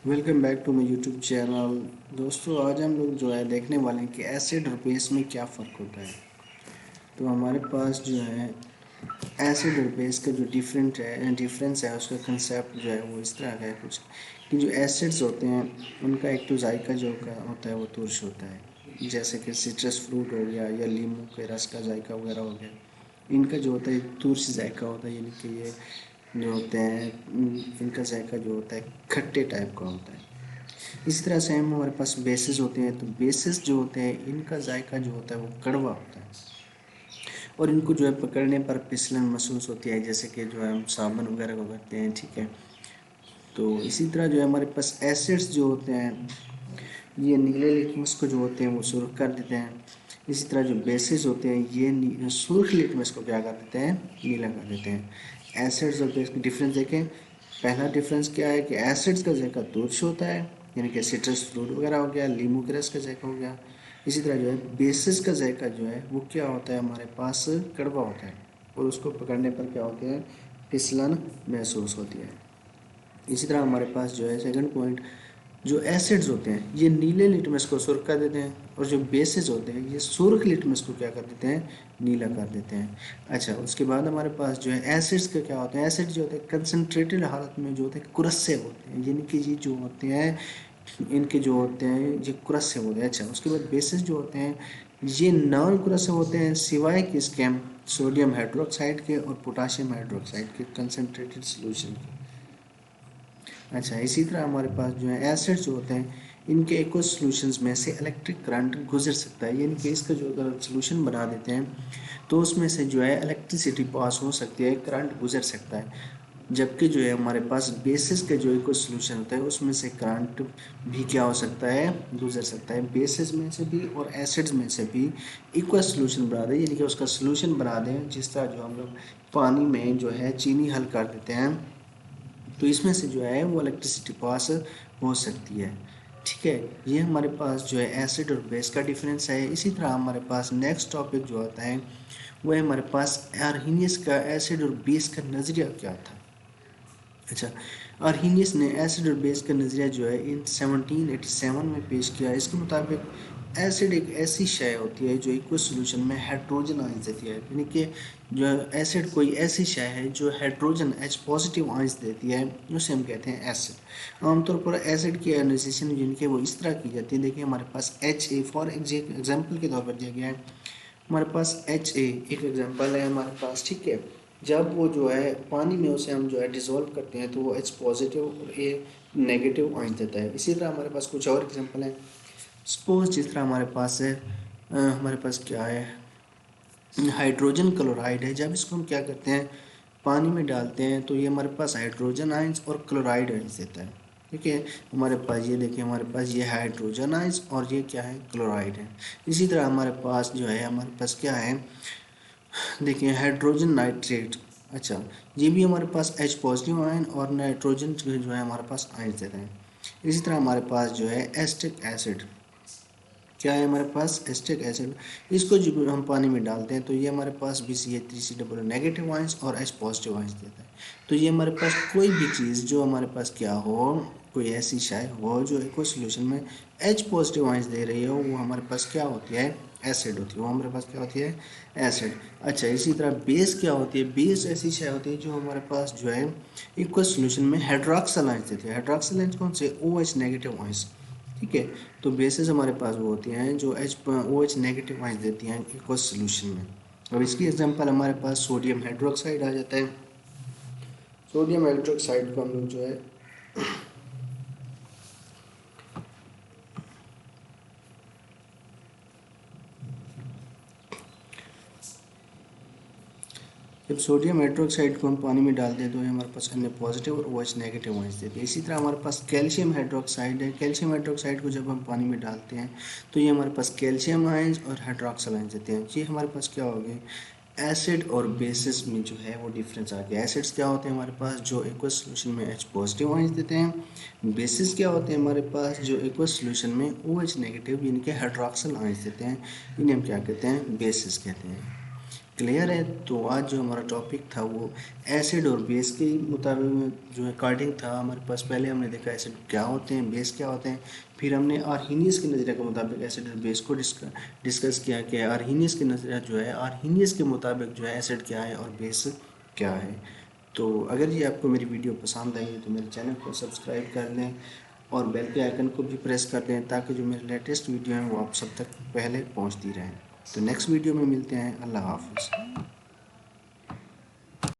Welcome back to my YouTube channel. दोस्तों आज हम लोग जो है देखने वाले हैं कि एसिड और बेस में क्या फ़र्क होता है। तो हमारे पास जो है एसिड और बेस का जो डिफरेंस है उसका कंसेप्ट जो है वो इस तरह का है कुछ कि जो एसिड्स होते हैं उनका एक तो जायका जो होता है वो तुर्श होता है, जैसे कि सिट्रस फ्रूट हो गया या लीमू के रस का जायका वगैरह हो गया। इनका जो होता है तुर्श जायका होता है, यानी कि ये जो होते हैं इनका जायका जो होता है खट्टे टाइप का होता है। इसी तरह से हम हमारे पास बेसिस होते हैं, तो बेसिस जो होते हैं इनका जायका जो होता है वो कड़वा होता है और इनको जो है पकड़ने पर फिसलन महसूस होती है, जैसे कि जो है हम साबुन वगैरह को करते हैं। ठीक है, तो इसी तरह जो है हमारे पास एसिड्स जो होते हैं ये नीले लिटमस को जो होते हैं वो सुर्ख कर देते हैं। इसी तरह जो बेसिस होते हैं ये सुर्ख लिटमस को क्या कर देते हैं, नीला कर देते हैं। एसिड्स और बेस के डिफरेंस देखें। पहला डिफरेंस क्या है कि एसिड्स का जायका तुर्श होता है, यानी कि सिट्रस फ्रूट वगैरह हो गया, लीमू के रस का जायका हो गया। इसी तरह जो है बेसिस का जायका जो है वो क्या होता है, हमारे पास कड़वा होता है और उसको पकड़ने पर क्या होते हैं, फिसलन महसूस होती है। इसी तरह हमारे पास जो है सेकंड पॉइंट, जो एसिड्स होते हैं ये नीले लिटमस को सुर्ख कर देते हैं और जो बेसिस होते हैं ये सुर्ख लिटमस को क्या कर देते हैं, नीला कर देते हैं। अच्छा, उसके बाद हमारे पास जो है एसिड्स का क्या होता है, एसिड जो होते हैं कंसनट्रेटेड हालत में जो होते हैं कुरस्से होते हैं, यानी कि ये जो होते हैं इनके जो होते हैं ये कुरस्से होते हैं। अच्छा, उसके बाद बेसिस जो होते हैं ये नॉन कुरस्से होते हैं सिवाय कि इसके सोडियम हाइड्रोक्साइड के और पोटाशियम हाइड्रोक्साइड के कंसनट्रेटेड सोल्यूशन के। अच्छा, इसी तरह हमारे पास जो है एसिड जो होते हैं इनके एक्वस सॉल्यूशंस में से इलेक्ट्रिक करंट गुजर सकता है, यानी कि इसका जो अगर सॉल्यूशन बना देते हैं तो उसमें से जो है इलेक्ट्रिसिटी पास हो सकती है, करंट गुजर सकता है। जबकि जो है हमारे पास बेसिस का जो एक्वस सॉल्यूशन होता है उसमें से करंट भी क्या हो सकता है, गुजर सकता है। बेसिस में से भी और एसिड्स में से भी एक्वस सॉल्यूशन बना दें, यानी कि उसका सॉल्यूशन बना दें, जिस तरह जो हम लोग पानी में जो है चीनी हल कर देते हैं तो इसमें से जो है वो इलेक्ट्रिसिटी पास हो सकती है। ठीक है, ये हमारे पास जो है एसिड और बेस का डिफरेंस है। इसी तरह हमारे पास नेक्स्ट टॉपिक जो आता है वो है हमारे पास आर्हीनियस का एसिड और बेस का नज़रिया क्या था। अच्छा, आर्हीनियस ने एसिड और बेस का नज़रिया जो है इन 1787 में पेश किया। इसके मुताबिक एसिड एक ऐसी शय होती है जो इक्वस सॉल्यूशन में हाइड्रोजन आयंस देती है, यानी कि जो एसिड कोई ऐसी शय है जो हाइड्रोजन H पॉजिटिव आयंस देती है, उसे हम कहते हैं एसिड। आमतौर पर एसिड की एनालिसिस जिनके वो इस तरह की जाती है। देखिए हमारे पास HA फॉर एग्जाम्पल के तौर पर दिया गया है, हमारे पास HA एक एग्जांपल है हमारे पास। ठीक है, जब वो जो है पानी में उसे हम जो है डिज़ोल्व करते हैं तो वो H पॉजिटिव और A नेगेटिव आयन देता है। इसी तरह हमारे पास कुछ और एग्जांपल है। सपोज जिस तरह हमारे पास है हमारे पास क्या है, हाइड्रोजन क्लोराइड है। जब इसको हम क्या करते हैं, पानी में डालते हैं तो ये हमारे पास हाइड्रोजन आयंस और क्लोराइड आयंस देता है। ठीक है, हमारे पास ये देखिए हमारे पास ये हाइड्रोजन आयंस और ये क्या है, क्लोराइड है। इसी तरह हमारे पास जो है हमारे पास क्या है, देखिए हाइड्रोजन नाइट्रेट। अच्छा, ये भी हमारे पास H पॉजिटिव आयन और नाइट्रोजन जो है हमारे पास आयन देते हैं। इसी तरह हमारे पास जो है एस्टिक एसिड, क्या है हमारे पास, एस्टिक एसिड। इसको जब हम पानी में डालते हैं तो ये हमारे पास BCH3C नेगेटिव आयंस और H पॉजिटिव आयंस देता है। तो ये हमारे पास कोई भी चीज़ जो हमारे पास क्या हो, कोई ऐसी शाय हो जो एक सॉल्यूशन में H पॉजिटिव आयंस दे रही हो, वो हमारे पास क्या होती है, एसिड होती है। वो हमारे पास क्या होती है, एसिड। अच्छा, इसी तरह बेस क्या होती है, बेस ऐसी शाय होती है जो हमारे पास जो है इक्वल सॉल्यूशन में हाइड्रोक्सल आयंस देती है। हाइड्रोक्सल आयंस कौन से, OH नेगेटिव आयंस। ठीक है, तो बेसिस हमारे पास वो होती हैं जो OH नेगेटिव आयंस देती हैं इक्वस सॉल्यूशन में। अब इसकी एग्जांपल हमारे पास सोडियम हाइड्रोक्साइड आ जाता है। सोडियम हाइड्रोक्साइड को हम लोग जो है जब सोडियम हाइड्रोक्साइड को हम पानी में डालते हैं तो ये हमारे पास अन्य पॉजिटिव और OH नेगेटिव आयंस देते हैं। इसी तरह हमारे पास कैल्शियम हाइड्रोक्साइड है। कैल्शियम हाइड्रोक्साइड को जब हम पानी में डालते हैं तो ये हमारे पास कैल्शियम आयंस और हाइड्रोक्सल आयंस देते हैं। ये हमारे पास क्या हो गए, एसिड और बेसिस में जो है वो डिफरेंस आ गया। एसिड्स क्या होते हैं हमारे पास जो एक्वस सॉल्यूशन में H पॉजिटिव आयंस देते हैं। बेसिस क्या होते हैं हमारे पास जो एक्वस सॉल्यूशन में OH नेगेटिव यानी कि हाइड्रोक्सल आयंस देते हैं। इन्हें हम क्या कहते हैं, बेसिस कहते हैं। क्लियर है। तो आज जो हमारा टॉपिक था वो एसिड और बेस के मुताबिक में जो है कार्डिंग था हमारे पास। पहले हमने देखा एसिड क्या होते हैं, बेस क्या होते हैं, फिर हमने आर्हीनियस के नज़रिए के मुताबिक एसिड और बेस को डिस्कस किया कि आर्हीनियस के नज़रिया जो है, आर्हीनियस के मुताबिक जो है एसिड क्या है और बेस क्या है। तो अगर ये आपको मेरी वीडियो पसंद आई तो मेरे चैनल को सब्सक्राइब कर लें और बेल के आइकन को भी प्रेस कर दें ताकि जो मेरे लेटेस्ट वीडियो हैं वो आप सब तक पहले पहुंचती रहें। तो नेक्स्ट वीडियो में मिलते हैं। अल्लाह हाफ़िज़।